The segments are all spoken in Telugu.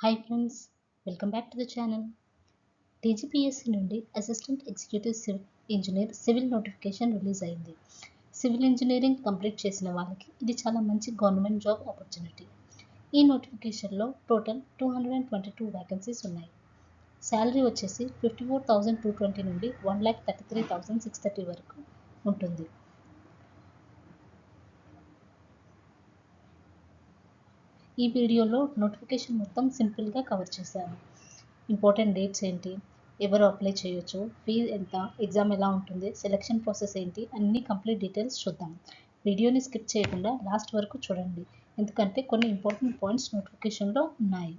Hi friends, welcome back to the channel. TGPSC నుండి assistant executive civil engineer civil notification release అయింది. సివిల్ ఇంజనీరింగ్ కంప్లీట్ చేసిన వాళ్ళకి ఇది చాలా మంచి గవర్నమెంట్ జాబ్ ఆపర్చునిటీ. ఈ నోటిఫికేషన్లో టోటల్ 222 వ్యాకెన్సీస్ ఉన్నాయి. శాలరీ వచ్చేసి 54,220 నుండి 1,33,630 వరకు ఉంటుంది. ఈ వీడియోలో నోటిఫికేషన్ మొత్తం సింపుల్గా కవర్ చేశాను. ఇంపార్టెంట్ డేట్స్ ఏంటి, ఎవరు అప్లై చేయొచ్చు, ఫీజు ఎంత, ఎగ్జామ్ ఎలా ఉంటుంది, సెలక్షన్ ప్రాసెస్ ఏంటి, అన్ని కంప్లీట్ డీటెయిల్స్ చూద్దాం. వీడియోని స్కిప్ చేయకుండా లాస్ట్ వరకు చూడండి, ఎందుకంటే కొన్ని ఇంపార్టెంట్ పాయింట్స్ నోటిఫికేషన్లో ఉన్నాయి.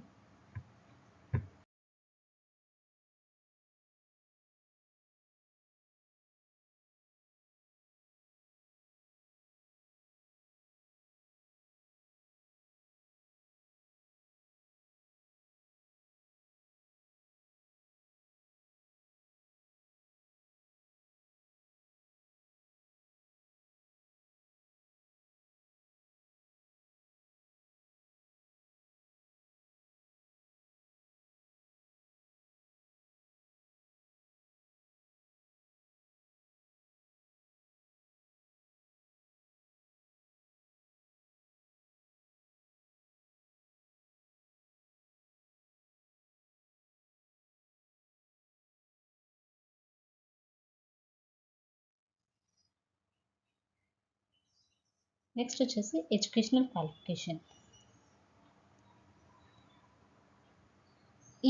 నెక్స్ట్ వచ్చేసి ఎడ్యుకేషనల్ క్వాలిఫికేషన్.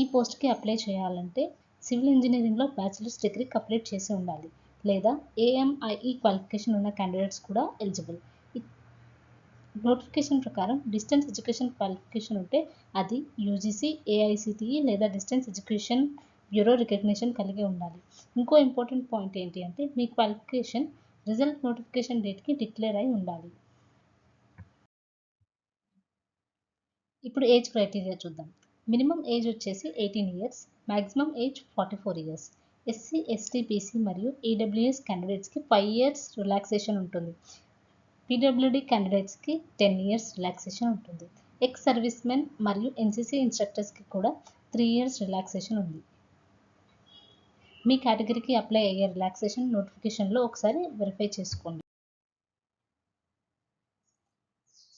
ఈ పోస్ట్కి అప్లై చేయాలంటే సివిల్ ఇంజనీరింగ్లో బ్యాచిలర్స్ డిగ్రీ కంప్లీట్ చేసి ఉండాలి, లేదా AMIE క్వాలిఫికేషన్ ఉన్న క్యాండిడేట్స్ కూడా ఎలిజిబుల్. నోటిఫికేషన్ ప్రకారం డిస్టెన్స్ ఎడ్యుకేషన్ క్వాలిఫికేషన్ ఉంటే అది UGC, AICTE లేదా డిస్టెన్స్ ఎడ్యుకేషన్ బ్యూరో రికగ్నిషన్ కలిగి ఉండాలి. ఇంకో ఇంపార్టెంట్ పాయింట్ ఏంటి అంటే మీ క్వాలిఫికేషన్ రిజల్ట్ నోటిఫికేషన్ డేట్కి డిక్లేర్ అయి ఉండాలి. ఇప్పుడు ఏజ్ క్రైటీరియా చూద్దాం. మినిమం ఏజ్ వచ్చేసి 18 years, maximum age 44 years. SC, ST, BC మరియు EWS క్యాండిడేట్స్కి 5 ఇయర్స్ రిలాక్సేషన్ ఉంటుంది. PWD క్యాండిడేట్స్కి 10 ఇయర్స్ రిలాక్సేషన్ ఉంటుంది. ఎక్స్ సర్వీస్ మెన్ మరియు NCC ఇన్స్ట్రక్టర్స్కి కూడా 3 ఇయర్స్ రిలాక్సేషన్ ఉంది. మీ కేటగిరీకి అప్లై అయ్యే రిలాక్సేషన్ నోటిఫికేషన్లో ఒకసారి వెరిఫై చేసుకోండి.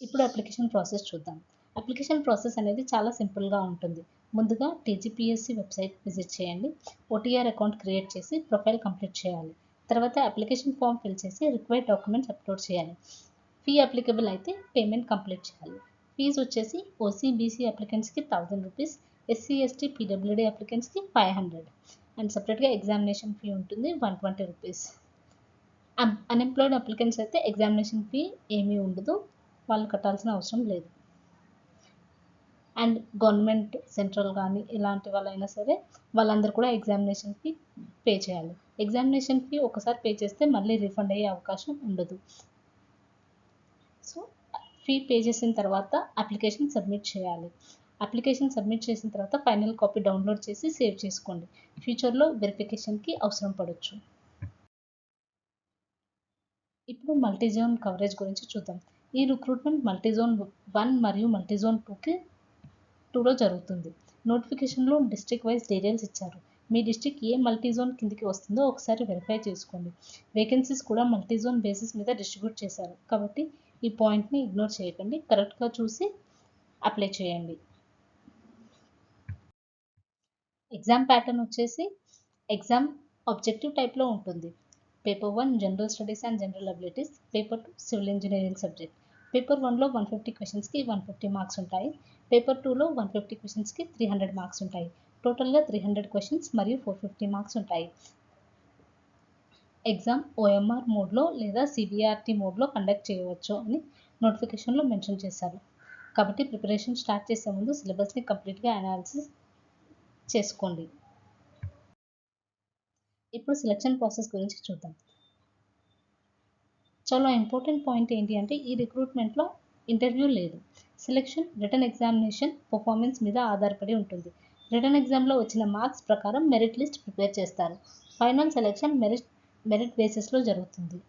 ఇప్పుడు అప్లికేషన్ ప్రాసెస్ చూద్దాం. అప్లికేషన్ ప్రాసెస్ అనేది చాలా సింపుల్గా ఉంటుంది. ముందుగా TGPSC వెబ్సైట్ విజిట్ చేయండి. OTR అకౌంట్ క్రియేట్ చేసి ప్రొఫైల్ కంప్లీట్ చేయాలి. తర్వాత అప్లికేషన్ ఫామ్ ఫిల్ చేసి రిక్వైర్డ్ డాక్యుమెంట్స్ అప్లోడ్ చేయాలి. ఫీ అప్లికబుల్ అయితే పేమెంట్ కంప్లీట్ చేయాలి. ఫీజు వచ్చేసి OC, BC అప్లికెంట్స్కి 1000 rupees, SC, ST, PWD అప్లికెంట్స్కి 500 and సపరేట్గా ఎగ్జామినేషన్ ఫీ ఉంటుంది 120 రూపీస్. అన్ఎంప్లాయిడ్ అప్లికెంట్స్ అయితే ఎగ్జామినేషన్ ఫీ ఏమీ ఉండదు, వాళ్ళు కట్టాల్సిన అవసరం లేదు. అండ్ గవర్నమెంట్, సెంట్రల్ కానీ ఇలాంటి వాళ్ళైనా సరే వాళ్ళందరూ కూడా ఎగ్జామినేషన్ ఫీ పే చేయాలి. ఎగ్జామినేషన్ ఫీ ఒకసారి పే చేస్తే మళ్ళీ రీఫండ్ అయ్యే అవకాశం ఉండదు. సో ఫీ పే చేసిన తర్వాత అప్లికేషన్ సబ్మిట్ చేయాలి. అప్లికేషన్ సబ్మిట్ చేసిన తర్వాత ఫైనల్ కాపీ డౌన్లోడ్ చేసి సేవ్ చేసుకోండి. ఫ్యూచర్లో వెరిఫికేషన్కి అవసరం పడవచ్చు. ఇప్పుడు మల్టీజోన్ కవరేజ్ గురించి చూద్దాం. ఈ రిక్రూట్మెంట్ మల్టీజోన్ 1 మరియు మల్టీజోన్ 2లో జరుగుతుంది. నోటిఫికేషన్లో డిస్ట్రిక్ట్ వైజ్ డీటెయిల్స్ ఇచ్చారు. మీ డిస్ట్రిక్ట్ ఏ మల్టీజోన్ కిందికి వస్తుందో ఒకసారి వెరిఫై చేసుకోండి. వేకెన్సీస్ కూడా మల్టీజోన్ బేసిస్ మీద డిస్ట్రిబ్యూట్ చేశారు, కాబట్టి ఈ పాయింట్ని ఇగ్నోర్ చేయకండి, కరెక్ట్గా చూసి అప్లై చేయండి. ఎగ్జామ్ ప్యాటర్న్ వచ్చేసి ఎగ్జామ్ ఆబ్జెక్టివ్ టైప్లో ఉంటుంది. Paper 1 general studies and general abilities, paper 2 civil engineering subject. Paper 1లో 150 క్వశ్చన్స్కి 150 మార్క్స్ ఉంటాయి. పేపర్ 2లో 150 క్వశ్చన్స్కి 300 మార్క్స్ ఉంటాయి. టోటల్గా 300 క్వశ్చన్స్ మరియు 450 మార్క్స్ ఉంటాయి. ఎగ్జామ్ OMR మోడ్లో లేదా CBRT మోడ్లో కండక్ట్ చేయవచ్చు అని నోటిఫికేషన్లో మెన్షన్ చేశారు. కాబట్టి ప్రిపరేషన్ స్టార్ట్ చేసే ముందు సిలబస్ని కంప్లీట్గా అనాలిసిస్ చేసుకోండి. ఇప్పుడు సెలక్షన్ ప్రాసెస్ గురించి చూద్దాం. చాలా ఇంపార్టెంట్ పాయింట్ ఏంటి అంటే ఈ రిక్రూట్మెంట్లో ఇంటర్వ్యూ లేదు. సెలెక్షన్ రిటన్ ఎగ్జామినేషన్ పర్ఫార్మెన్స్ మీద ఆధారపడి ఉంటుంది. రిటన్ ఎగ్జామ్లో వచ్చిన మార్క్స్ ప్రకారం మెరిట్ లిస్ట్ ప్రిపేర్ చేస్తారు. ఫైనల్ సెలెక్షన్ మెరిట్ బేసిస్లో జరుగుతుంది.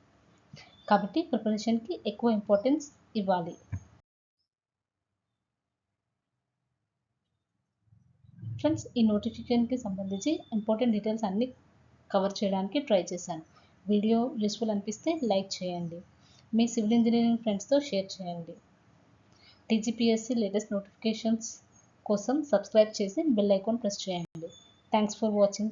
కాబట్టి ప్రిపరేషన్కి ఎక్కువ ఇంపార్టెన్స్ ఇవ్వాలి. ఫ్రెండ్స్, ఈ నోటిఫికేషన్కి సంబంధించి ఇంపార్టెంట్ డీటెయిల్స్ అన్నీ కవర్ చేయడానికి ట్రై చేశాను. వీడియో యూస్ఫుల్ అనిపిస్తే లైక్ చేయండి. మీ సివిల్ ఇంజనీరింగ్ ఫ్రెండ్స్తో షేర్ చేయండి. టీజీపీఎస్సీ లేటెస్ట్ నోటిఫికేషన్స్ కోసం సబ్స్క్రైబ్ చేసి బెల్ ఐకాన్ ప్రెస్ చేయండి. Thanks for watching.